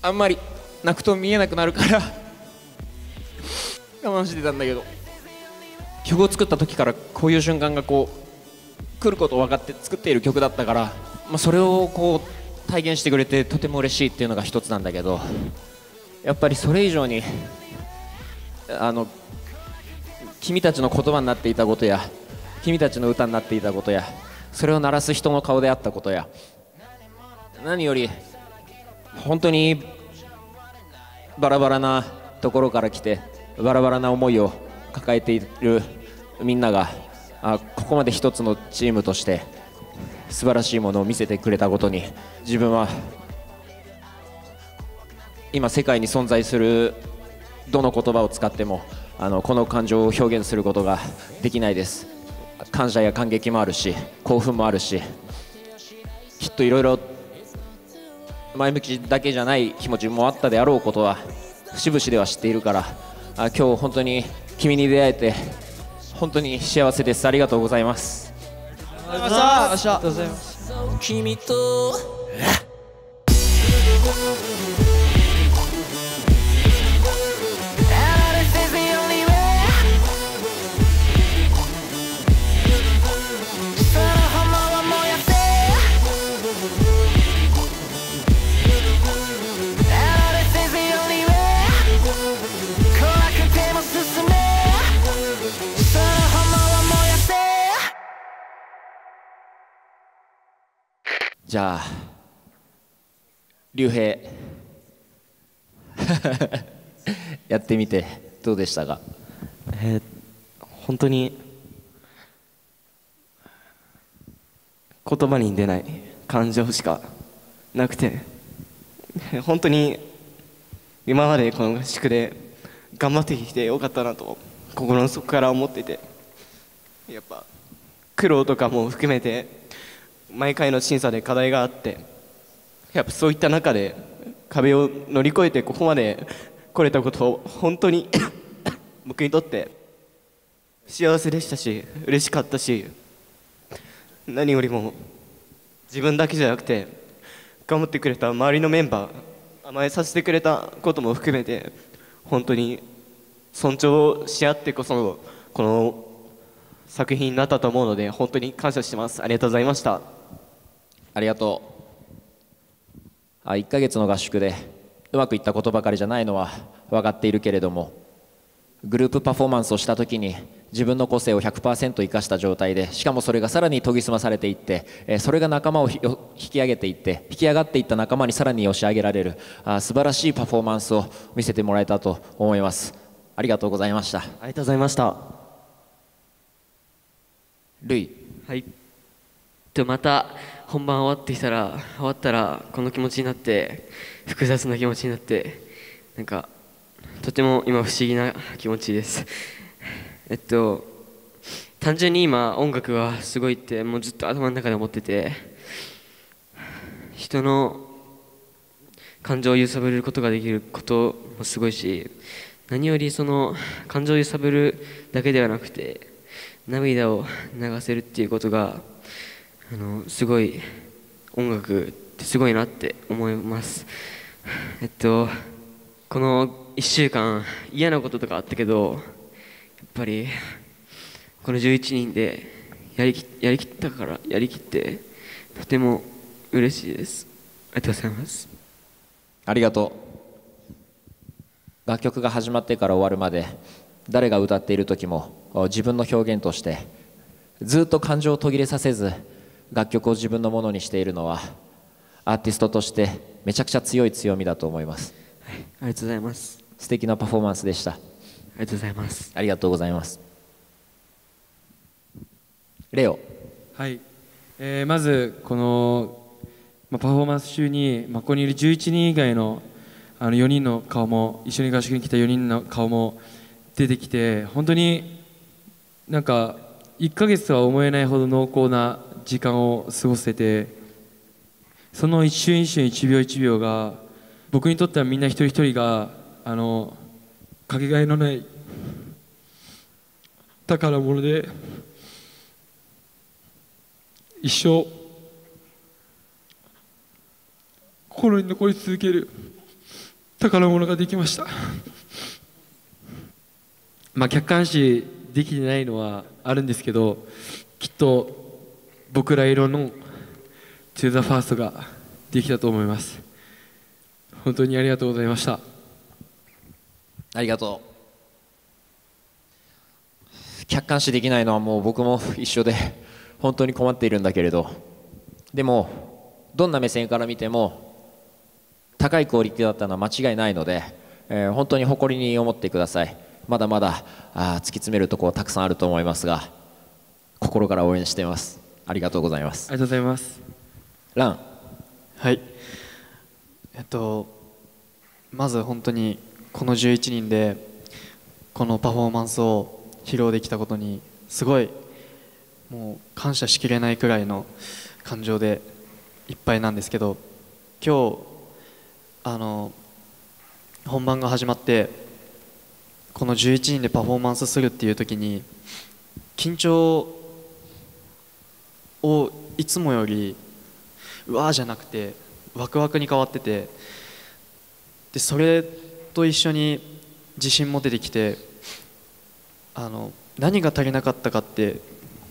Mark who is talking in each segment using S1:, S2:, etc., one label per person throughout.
S1: あんまり泣くと見えなくなるから我慢してたんだけど、曲を作った時からこういう瞬間がこう来ることを分かって作っている曲だったから、それをこう体現してくれてとても嬉しいっていうのが一つなんだけど、やっぱりそれ以上に君たちの言葉になっていたことや君たちの歌になっていたことや、それを鳴らす人の顔であったことや、何より本当にバラバラなところから来てバラバラな思いを抱えているみんながここまで一つのチームとして素晴らしいものを見せてくれたことに、自分は今世界に存在するどの言葉を使ってもこの感情を表現することができないです。感謝や感激もあるし興奮もあるし、きっといろいろ前向きだけじゃない気持ちもあったであろうことは節々では知っているから、今日本当に君に出会えて本当に幸せです。ありがとうございます。
S2: ありがとうございます。
S3: 君と
S1: じゃあ竜兵やってみてどうでしたか？
S2: 本当に言葉に出ない感情しかなくて、本当に今までこの合宿で頑張ってきてよかったなと心の底から思ってて、やっぱ苦労とかも含めて毎回の審査で課題があって、やっぱそういった中で壁を乗り越えてここまで来れたことを本当に僕にとって幸せでしたし嬉しかったし、何よりも自分だけじゃなくて頑張ってくれた周りのメンバー、甘えさせてくれたことも含めて本当に尊重し合ってこそのこの作品になったと思うので本当に感謝してます。ありがとうございました。
S1: ありがとう。1ヶ月の合宿でうまくいったことばかりじゃないのは分かっているけれども、グループパフォーマンスをした時に自分の個性を 100% 生かした状態で、しかもそれがさらに研ぎ澄まされていって、それが仲間を引き上げていって、引き上がっていった仲間にさらに押し上げられる素晴らしいパフォーマンスを見せてもらえたと思います。ありがとうございました。
S2: ありがとうございました。
S1: ルイ。
S4: はい。また本番終わったらこの気持ちになって、複雑な気持ちになって、なんかとても今不思議な気持ちです。単純に今音楽はすごいってもうずっと頭の中で思ってて、人の感情を揺さぶることができることもすごいし、何よりその感情を揺さぶるだけではなくて涙を流せるっていうことがすごい、音楽ってすごいなって思います。この1週間嫌なこととかあったけど、やっぱりこの11人でやりきってとても嬉しいです。ありがとうございます。
S1: ありがとう。楽曲が始まってから終わるまで誰が歌っている時も自分の表現としてずっと感情を途切れさせず楽曲を自分のものにしているのはアーティストとしてめちゃくちゃ強い強みだと思います。
S4: はい、ありがとうございます。
S1: 素敵なパフォーマンスでした。あ
S4: りがとうございます。
S1: ありがとうございます。レオ。
S5: はい、まずこの、パフォーマンス中に、ここにいる11人以外の4人の顔も、一緒に合宿に来た4人の顔も出てきて、本当になんか1ヶ月とは思えないほど濃厚な時間を過ごせて、その一瞬一瞬一秒一秒が僕にとってはみんな一人一人がかけがえのない宝物で、一生心に残り続ける宝物ができました。客観視できてないのはあるんですけど、きっと僕ら色の「To the First」ができたと思います。本当にありがとうございました。
S1: ありがとう。客観視できないのはもう僕も一緒で本当に困っているんだけれど、でもどんな目線から見ても高いクオリティだったのは間違いないので、本当に誇りに思ってください。まだまだ突き詰めるところたくさんあると思いますが、心から応援しています。ありがとうございます。
S5: ありがとうございます。
S1: ラン。
S3: はい、まず本当にこの11人でこのパフォーマンスを披露できたことにすごいもう感謝しきれないくらいの感情でいっぱいなんですけど、今日本番が始まってこの11人でパフォーマンスするっていう時に緊張をいつもよりうわーじゃなくてワクワクに変わってて、でそれと一緒に自信も出てきて、何が足りなかったかって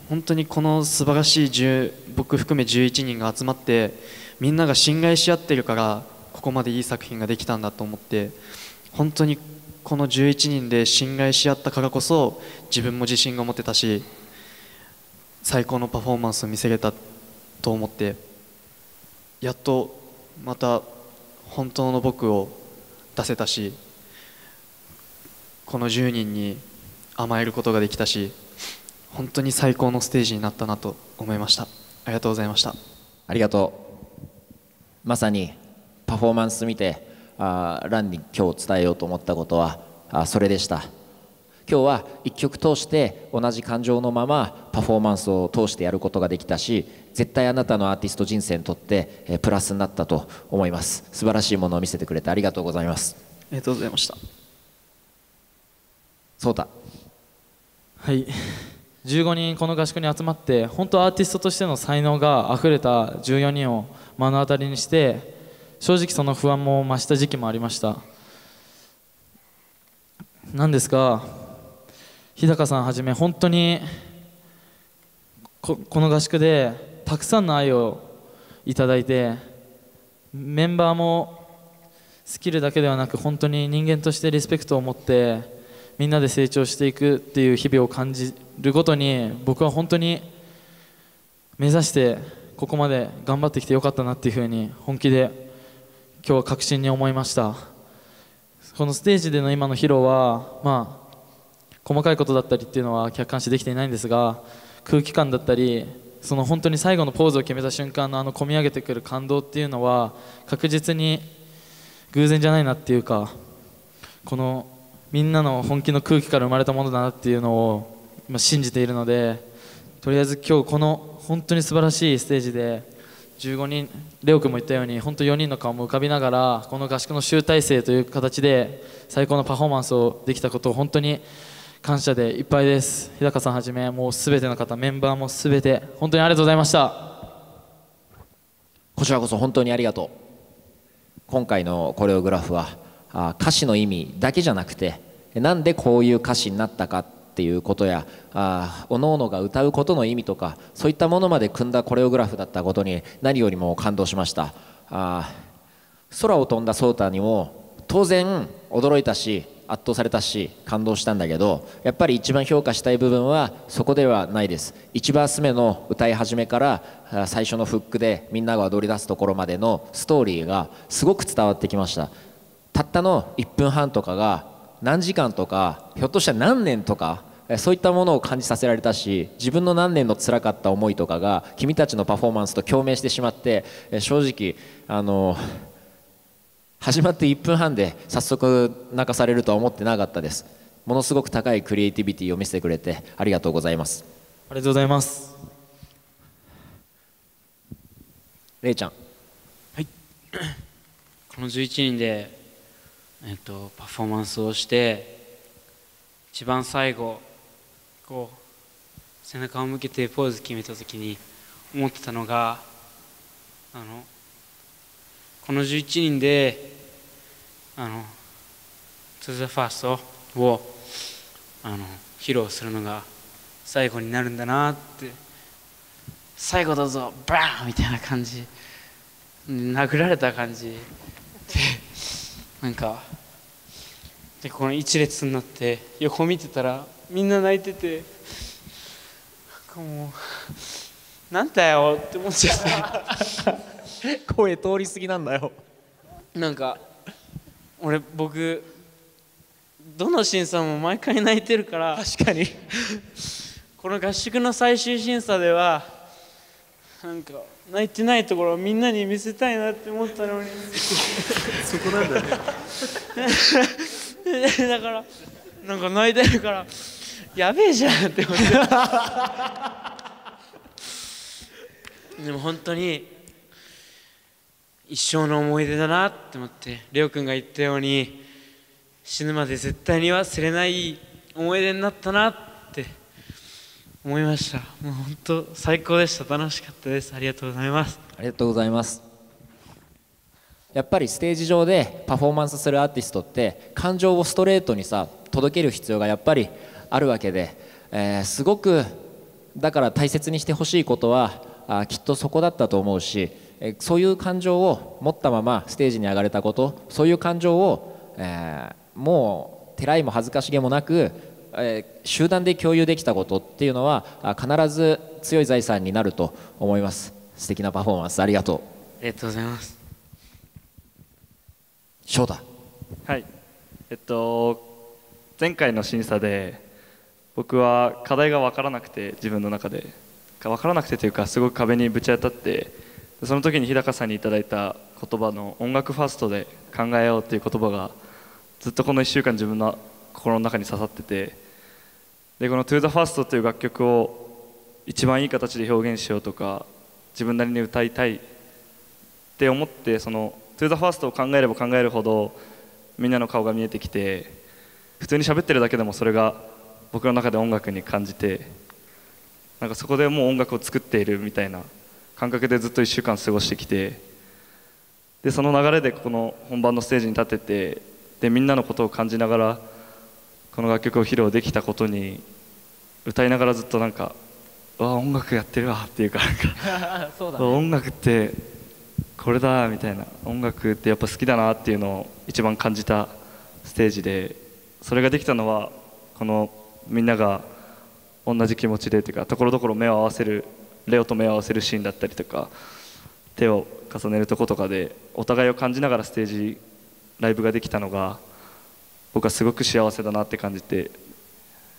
S3: 本当にこの素晴らしい僕含め11人が集まってみんなが信頼し合ってるからここまでいい作品ができたんだと思って、本当にこの11人で信頼し合ったからこそ自分も自信が持てたし最高のパフォーマンスを見せれたと思って、やっとまた本当の僕を出せたし、この10人に甘えることができたし、本当に最高のステージになったなと思いました。ありがとうございました。
S1: ありがとう。まさにパフォーマンス見てランに今日伝えようと思ったことはそれでした。今日は一曲通して同じ感情のままパフォーマンスを通してやることができたし、絶対あなたのアーティスト人生にとってプラスになったと思います。素晴らしいものを見せてくれてありがとうございます。
S3: ありがとうございました。
S1: そうだ。
S6: はい、15人この合宿に集まって本当アーティストとしての才能があふれた14人を目の当たりにして、正直その不安も増した時期もありました。なんですが日高さんはじめ本当にこの合宿でたくさんの愛をいただいて、メンバーもスキルだけではなく本当に人間としてリスペクトを持ってみんなで成長していくっていう日々を感じるごとに、僕は本当に目指してここまで頑張ってきてよかったなっていうふうに本気で今日は確信に思いました。このステージでの今の披露は細かいことだったりっていうのは客観視できていないんですが、空気感だったりその本当に最後のポーズを決めた瞬間の込み上げてくる感動っていうのは確実に偶然じゃないなっていうか、このみんなの本気の空気から生まれたものだなっていうのを信じているので、とりあえず今日この本当に素晴らしいステージで15人、レオ君も言ったように本当4人の顔も浮かびながらこの合宿の集大成という形で最高のパフォーマンスをできたことを本当に感謝でいっぱいです。日高さんはじめもう全ての方、メンバーも全て本当にありがとうございました。
S1: こちらこそ本当にありがとう。今回のコレオグラフは歌詞の意味だけじゃなくて、なんでこういう歌詞になったかっていうことや、おのおのが歌うことの意味とか、そういったものまで組んだコレオグラフだったことに何よりも感動しました。空を飛んだソータにも当然驚いたし圧倒されたし感動したんだけど、やっぱり一番評価したい部分はそこではないです。1バース目の歌い始めから最初のフックでみんなが踊り出すところまでのストーリーがすごく伝わってきました。たったの1分半とかが何時間とか、ひょっとしたら何年とか、そういったものを感じさせられたし、自分の何年の辛かった思いとかが君たちのパフォーマンスと共鳴してしまって、正直始まって1分半で早速泣かされるとは思ってなかったです。ものすごく高いクリエイティビティを見せてくれてありがとうございます。
S6: ありがとうございます。
S1: れいちゃん。
S7: はい、この11人で、パフォーマンスをして一番最後こう背中を向けてポーズ決めた時に思ってたのが、この11人で To the First を披露するのが最後になるんだなって、最後どうぞバーンみたいな感じ、殴られた感じで、なんかでこの一列になって横見てたらみんな泣いてて、なんかもうなんだよって思っちゃって
S1: 声通り過ぎなんだよ。
S7: なんか僕どの審査も毎回泣いてるから、
S1: 確かに
S7: この合宿の最終審査ではなんか泣いてないところをみんなに見せたいなって思ったのに
S2: そこなんだね
S7: だからなんか泣いてるからやべえじゃんって思ってでも本当に一生の思い出だなって思って、レオ君が言ったように死ぬまで絶対に忘れない思い出になったなって思いました。もう本当最高でした。楽しかったです。ありがとうございます。
S1: ありがとうございます。やっぱりステージ上でパフォーマンスするアーティストって感情をストレートにさ届ける必要がやっぱりあるわけで、すごくだから大切にしてほしいことはきっとそこだったと思うし、そういう感情を持ったままステージに上がれたこと、そういう感情を、もうてらいも恥ずかしげもなく、集団で共有できたことっていうのは必ず強い財産になると思います。素敵なパフォーマンスありがとう。
S7: ありがとうございます。
S1: 翔太。
S8: はい、前回の審査で僕は課題が分からなくて、自分の中で分からなくてというかすごく壁にぶち当たって、その時に日高さんにいただいた言葉の音楽ファーストで考えようっていう言葉がずっとこの1週間自分の心の中に刺さってて、でこの To the First という楽曲を一番いい形で表現しようとか自分なりに歌いたいって思って、その To the First を考えれば考えるほどみんなの顔が見えてきて、普通に喋ってるだけでもそれが僕の中で音楽に感じて、なんかそこでもう音楽を作っているみたいな感覚でずっと1週間過ごしてきて、でその流れでこの本番のステージに立てて、でみんなのことを感じながらこの楽曲を披露できたことに、歌いながらずっとなんか音楽やってるわっていうか、なんかそうだね、音楽ってこれだみたいな、音楽ってやっぱ好きだなっていうのを一番感じたステージで、それができたのはこのみんなが同じ気持ちでというか、ところどころ目を合わせる、レオと目を合わせるシーンだったりとか手を重ねるとことかでお互いを感じながらステージライブができたのが僕はすごく幸せだなって感じて、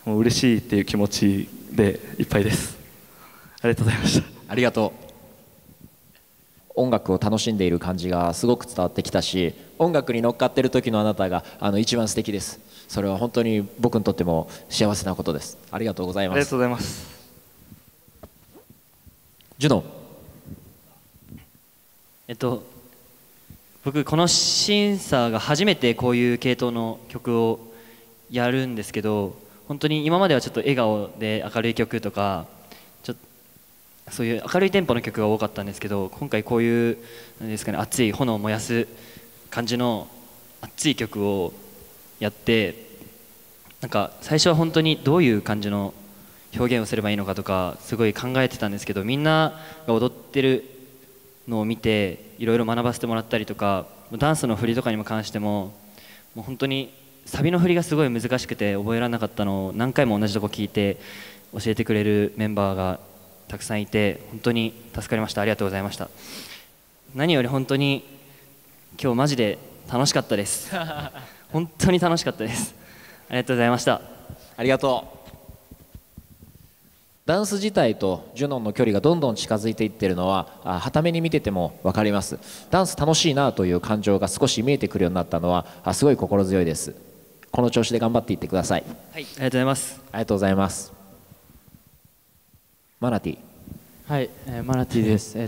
S8: もう嬉しいっていう気持ちでいっぱいです。ありがとうございました。
S1: ありがとう。音楽を楽しんでいる感じがすごく伝わってきたし、音楽に乗っかってる時のあなたが一番素敵です。それは本当に僕にとっても幸せなことです。ありがとうございます。
S8: ありがとうございます。
S1: ジュノ。
S9: 僕この審査が初めてこういう系統の曲をやるんですけど、本当に今まではちょっと笑顔で明るい曲とかそういう明るいテンポの曲が多かったんですけど、今回こういうなんですかね、熱い炎を燃やす感じの熱い曲をやって、なんか最初は本当にどういう感じの表現をすればいいのかとかすごい考えてたんですけど、みんなが踊ってるのを見ていろいろ学ばせてもらったりとか、ダンスの振りとかにも関してももう本当にサビの振りがすごい難しくて覚えられなかったのを何回も同じとこ聞いて教えてくれるメンバーがたくさんいて本当に助かりました。ありがとうございました。何より本当に今日マジで楽しかったです本当に楽しかったです。ありがとうございました。
S1: ありがとう。ダンス自体とジュノンの距離がどんどん近づいていってるのは傍目に見てても分かります。ダンス楽しいなという感情が少し見えてくるようになったのはすごい心強いです。この調子で頑張っていってください。
S9: はい、ありがとうございます。
S1: ありがとうございます。マナティ。
S6: はい、マナティです。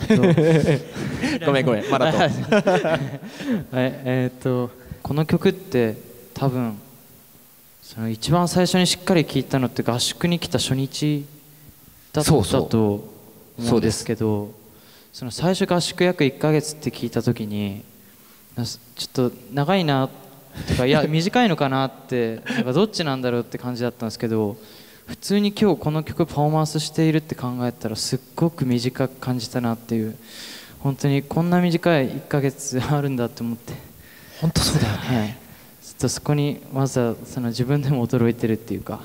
S1: ごめんマナト
S6: はい、この曲って多分その一番最初にしっかり聴いたのって合宿に来た初日だったと思うんですけど、その最初合宿約1ヶ月って聞いた時にちょっと長いなてかいや短いのかなってなんかどっちなんだろうって感じだったんですけど、普通に今日この曲パフォーマンスしているって考えたらすっごく短く感じたなっていう、本当にこんな短い1ヶ月あるんだって思って、
S1: 本当そうだよね、
S6: はい、ちょっとそこにまずはその自分でも驚いてるっていうか、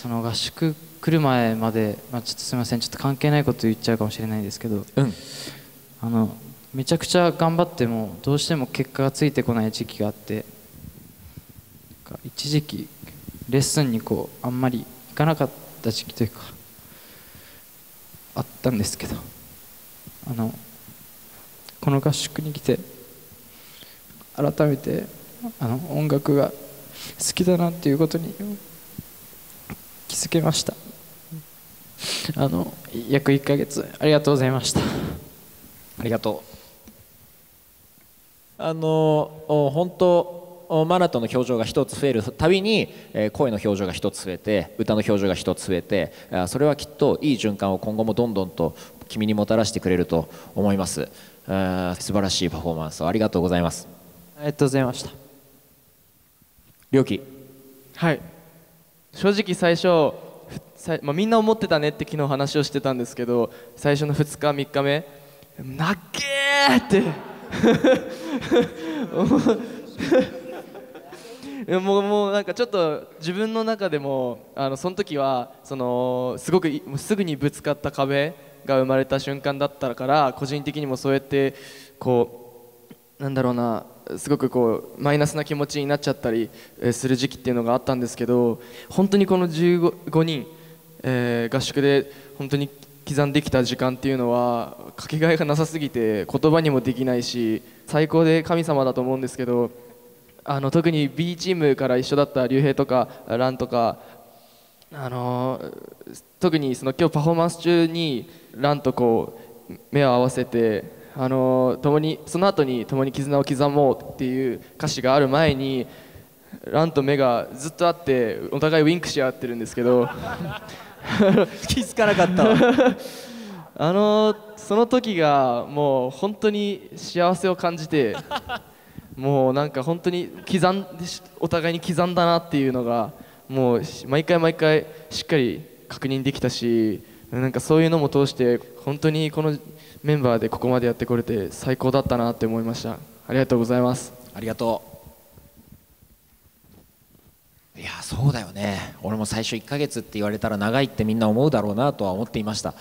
S6: その合宿来る前まで、ちょっとすみません、ちょっと関係ないこと言っちゃうかもしれないんですけど、めちゃくちゃ頑張ってもどうしても結果がついてこない時期があって、一時期レッスンにあんまり行かなかった時期というかあったんですけど、この合宿に来て改めて音楽が好きだなっていうことに気づけました。約1ヶ月ありがとうございました。
S1: ありがとう。本当マナトの表情が一つ増えるたびに声の表情が一つ増えて、歌の表情が一つ増えて、それはきっといい循環を今後もどんどんと君にもたらしてくれると思います。素晴らしいパフォーマンスをありがとうございます。
S6: ありがとうございました。
S1: りょうき。
S10: はい、正直最初みんな思ってたねって昨日話をしてたんですけど、最初の2日3日目なっけーってもうなんかちょっと自分の中でもその時はすごくすぐにぶつかった壁が生まれた瞬間だったから、個人的にもそうやってなんだろうな、すごくマイナスな気持ちになっちゃったりする時期っていうのがあったんですけど、本当にこの15人、合宿で本当に刻んできた時間っていうのはかけがえがなさすぎて言葉にもできないし、最高で神様だと思うんですけど、特に B チームから一緒だった竜兵とかランとか、特に今日パフォーマンス中にランと目を合わせて、共にその後に共に絆を刻もうっていう歌詞がある前にランと目がずっとあってお互いウインクし合ってるんですけど
S1: 気づかなかったわ
S10: その時がもう本当に幸せを感じて、もうなんか本当にお互いに刻んだなっていうのがもう毎回毎回しっかり確認できたし、なんかそういうのも通して本当にこのメンバーでここまでやってこれて最高だったなって思いました。ありがとうございます。
S1: ありがとう。いやそうだよね、俺も最初1ヶ月って言われたら長いってみんな思うだろうなとは思っていました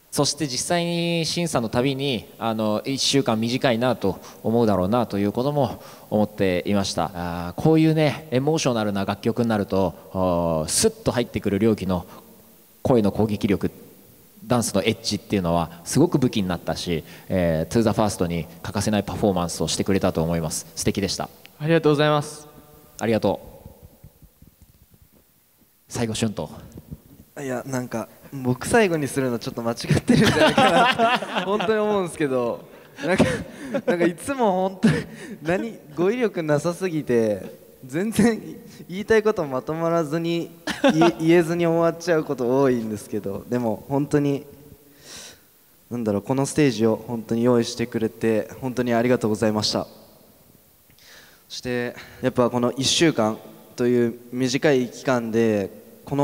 S1: そして実際に審査のたびに1週間短いなと思うだろうなということも思っていました。こういうねエモーショナルな楽曲になるとスッと入ってくる両機の声の攻撃力、ダンスのエッジっていうのはすごく武器になったし、トゥーザファーストに欠かせないパフォーマンスをしてくれたと思います。素敵でした。
S10: ありがとうございます。
S1: ありがとう。最後俊斗。
S11: いやなんか僕最後にするのちょっと間違ってるんじゃないかな本当に思うんですけど、なんかいつも本当に語彙力なさすぎて全然言いたいことまとまらずに言えずに終わっちゃうこと多いんですけど、でも本当にこのステージを本当に用意してくれて本当にありがとうございました。そしてやっぱこの1週間という短い期間でこ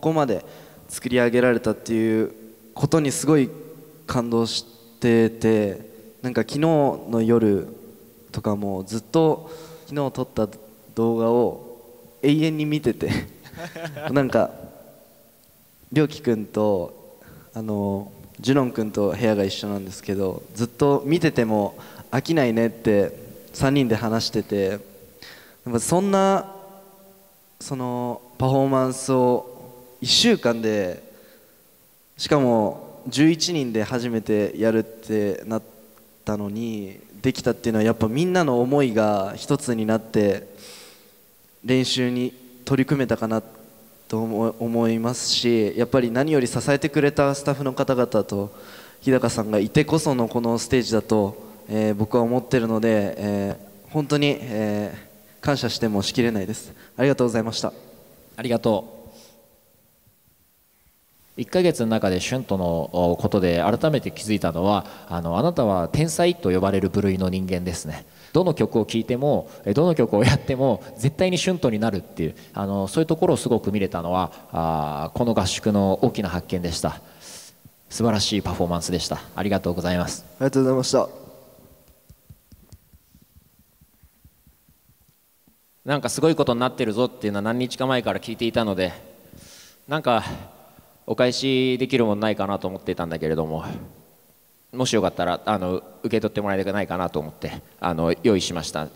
S11: こまで作り上げられたっていうことにすごい感動してて、なんか昨日の夜とかもずっと昨日撮った動画を永遠に見ててなんかりょうきくんとジュノンくんと部屋が一緒なんですけど、ずっと見てても飽きないねって3人で話してて、そんなパフォーマンスを1週間で、しかも11人で初めてやるってなったのにできたっていうのはやっぱみんなの思いが一つになって練習に取り組めたかなと思いますし、やっぱり何より支えてくれたスタッフの方々と日高さんがいてこそのこのステージだと、僕は思ってるので、本当に、感謝してもしきれないです。ありがとうございました。
S1: ありがとう。1ヶ月の中でシュントのことで改めて気づいたのは、あなたは天才と呼ばれる部類の人間ですね。どの曲を聴いてもどの曲をやっても絶対にシュントになるっていう、そういうところをすごく見れたのはこの合宿の大きな発見でした。素晴らしいパフォーマンスでした。ありがとうございます。
S11: ありがとうございました。
S1: なんかすごいことになってるぞっていうのは何日か前から聞いていたので、なんかお返しできるものないかなと思っていたんだけれども、もしよかったら受け取ってもらえないかなと思って用意しました。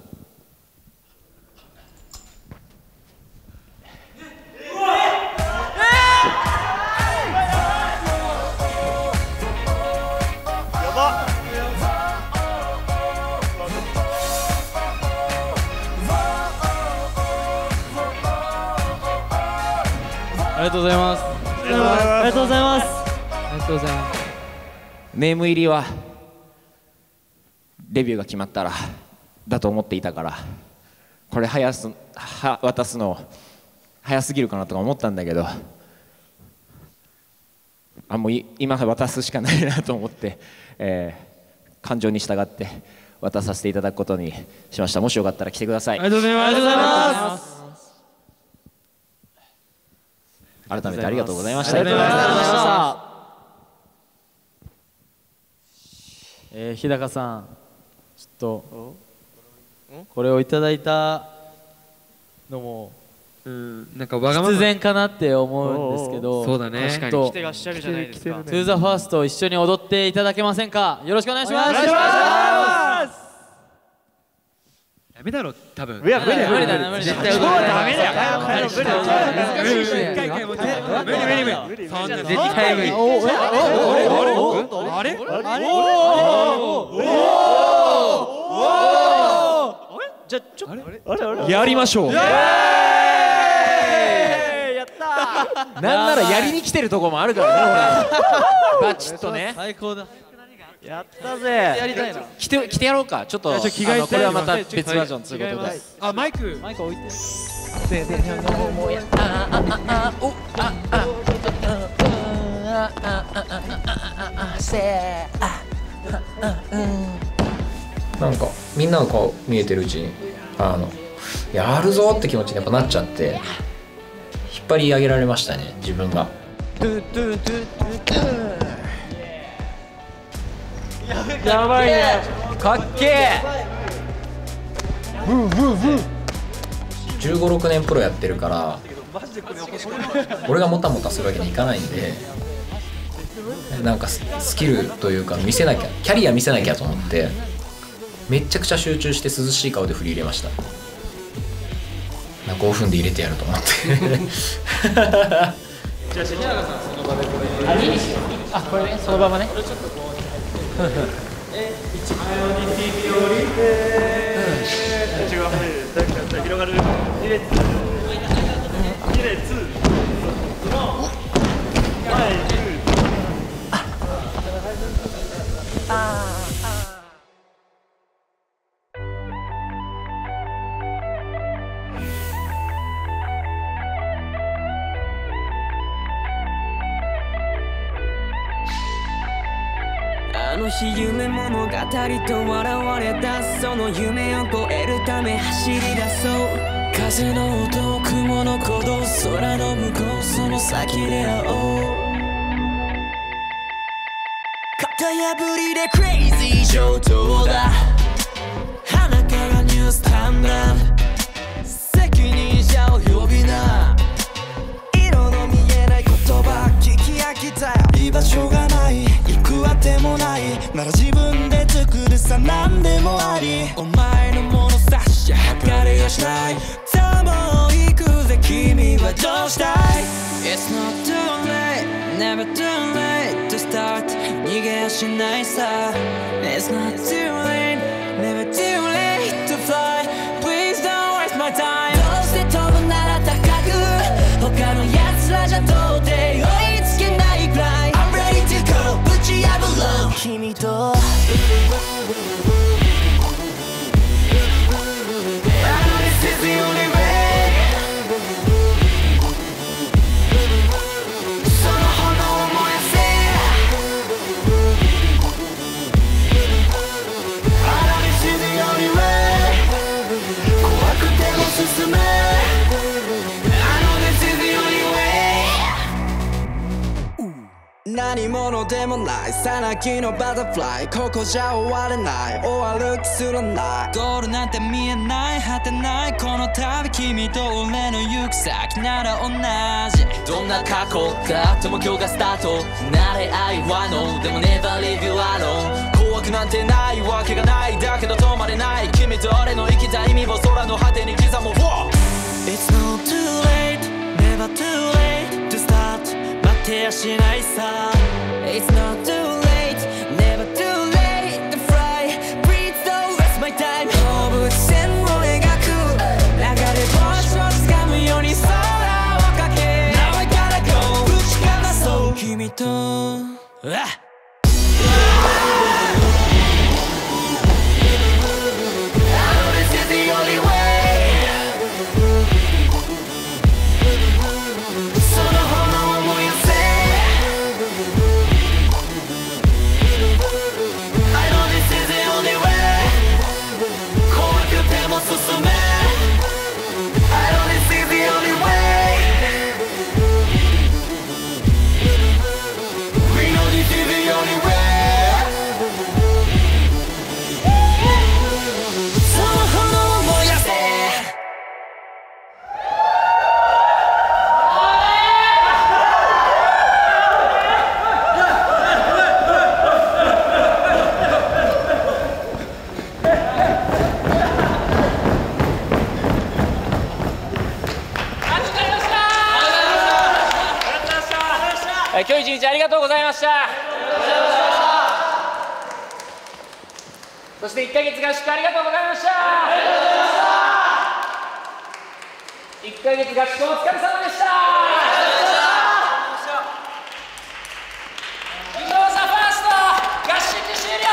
S6: ありがとうございます。
S9: ありがとうございます。
S6: ありがとうございます。
S1: ネーム入りはレビューが決まったらだと思っていたから、これ渡すの早すぎるかなとか思ったんだけど、もう今渡すしかないなと思って、感情に従って渡させていただくことにしました。もしよかったら来てください。
S6: ありがとうございます。ありがとうございます。
S1: 改めてありがとうございました。
S6: ありがとうございました。日高さん、ちょっとこれをいただいたのも
S5: なんかわがまま
S6: 必然かなって思うんですけど、
S5: そうだね、
S3: 確かに来てらっしゃるじゃないですか。
S6: トゥーザファーストを一緒に踊っていただけませんか。よろしくお願いします。
S5: お願いします。ダメだろ多分。
S6: いや無理だ無理だ無理だ。絶対踊れない。ダメだよ。無理だ。難しいし。一回無理無理。そんな絶対無理。あれ？
S9: じゃちょっと
S1: やりましょう。
S9: やった
S1: なんならやりに来てるとこもあるからね。バチッとね。
S6: 最高だ。
S9: やったぜ。
S6: やりたいな。
S1: 来てやろうか。ちょっとこれはまた別バージョンということで。
S5: あ、マイク
S6: 置いて。
S1: なんかみんなの顔見えてるうちにやるぞって気持ちにやっぱなっちゃって、引っ張り上げられましたね、自分が。
S9: やばいね。
S1: かっけえ。15、16年プロやってるから、俺がもたもたするわけにいかないんで、なんかスキルというか見せなきゃ、キャリア見せなきゃと思ってめちゃくちゃ集中して涼しい顔で振り入れました。5分で入れてやると思って。
S6: じゃあ日高さんその場でこれ。いいですよ。これね、その場はね。
S8: 広がる2列
S12: あの日夢物語と笑われた、その夢を超えるため走り出そう。風の音、雲の鼓動、空の向こう、その先で会おう。型破りでクレイジー上等だ、鼻からニュースタンダー、責任者を呼びな、色の見えない言葉聞き飽きたよ。居場所がない、行くあてもないなら自分で作るさ、何でもあり。お前の物差し測りをしない、さあもう行くぜ、君はどうしたい？ It's not too late, never too late to start、 逃げやしないさ。 It's not too late, never too late to fly、 Please don't waste my time。 どうして飛ぶなら高く、他の奴らじゃ到底追いつけないくらい。 I'm ready to go、 ぶち破ろう君と。This is the only way、 その炎ものでもないさなぎのバタフライここじゃ終われない終わる気すらないゴールなんて見えない果てないこの旅君と俺の行く先なら同じどんな過去があっても今日がスタート慣れ合いはのでも Never leave you alone 怖くなんてないわけがないだけど止まれない君と俺の生きた意味を空の果てに刻む It's not too late Never too late to start 待ってやしないさ It's not too late Never too late to fly Please don't waste my time 放物線を描く流れ星を掴むように空をかけ Now I gotta go ぶちかまそう君と
S1: 今日一日ありがとうございました。そして1ヶ月合宿ありがとうございました。1ヶ月合宿お疲れ様でした。以上ザ・ファースト合宿終了。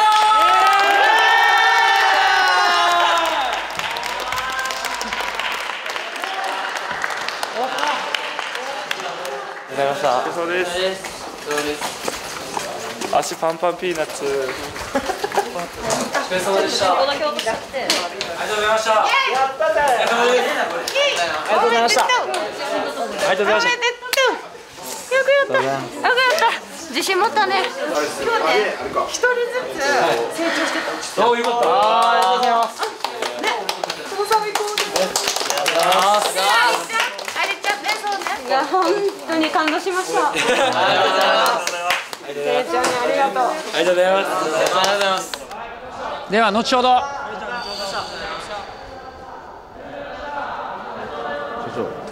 S8: ございました。お疲れ様です。足パンパンピーナッツ。お疲れ様でした。ありがとうございました。やったぜ。ありがとうございました。ありがとうございました。
S13: よくやった。よくやった。自信持ったね。今日ね、一人ずつ成長してた。
S8: おお、よかった。ありがとうございます。
S13: ね、友さんも行こう。ありがとうございます。いや本当に感動しました。ありがとうございます。成長にありがとう。
S8: ありがとうございます。ありがとうございます。
S1: では後ほど。
S14: は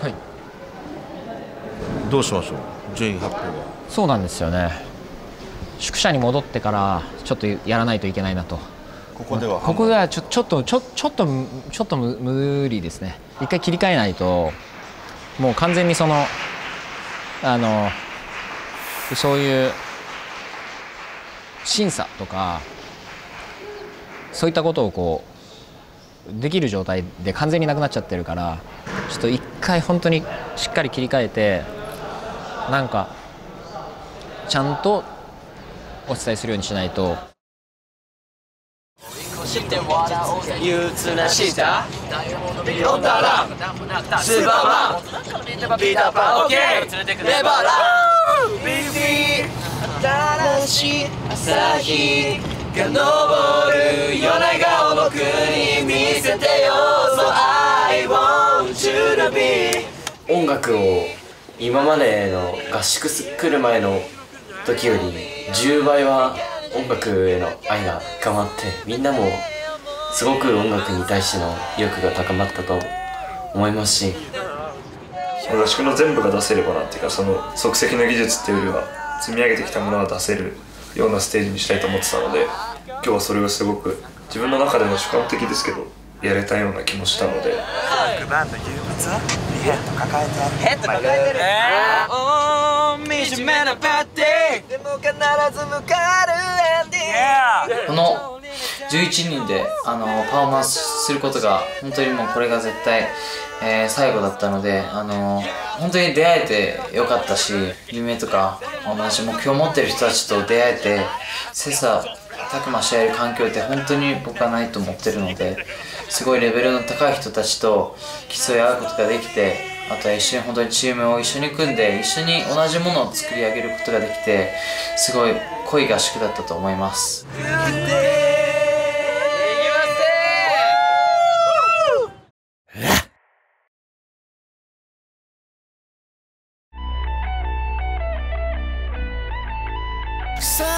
S14: い。どうしましょう。順位発表は。
S1: そうなんですよね。宿舎に戻ってからちょっとやらないといけないなと。
S14: ここでは
S1: ちょっと無理ですね。一回切り替えないと。もう完全にそういう審査とかそういったことをこうできる状態で完全になくなっちゃってるからちょっと一回本当にしっかり切り替えてなんかちゃんとお伝えするようにしないと。
S12: 憂鬱な舌飲んだらスーパーマンピーターパンオッケーネバーランビビ新しい朝日が昇る夜長を僕に見せてよ So I want you to be
S15: 音楽を今までの合宿来る前の時より10倍は音楽への愛が深まってみんなもすごく音楽に対しての意欲が高まったと思いますし
S8: その合宿の全部が出せればなっていうかその即席の技術っていうよりは積み上げてきたものが出せるようなステージにしたいと思ってたので今日はそれがすごく自分の中でも主観的ですけどやれたような気もしたのでバンド憂鬱ヘッド抱えてるヘッド抱えてる
S12: 惨めなパーティーでも必ず迎えるエンディング
S6: この11人でパフォーマンスすることが本当にもうこれが絶対、最後だったので本当に出会えてよかったし夢とか同じ目標を持ってる人たちと出会えて切磋琢磨し合える環境って本当に僕はないと思ってるのですごいレベルの高い人たちと競い合うことができて
S16: あとは一緒に本当にチームを一緒に組んで一緒に同じものを作り上げることができて、すごい濃い合宿だったと思います。
S12: 草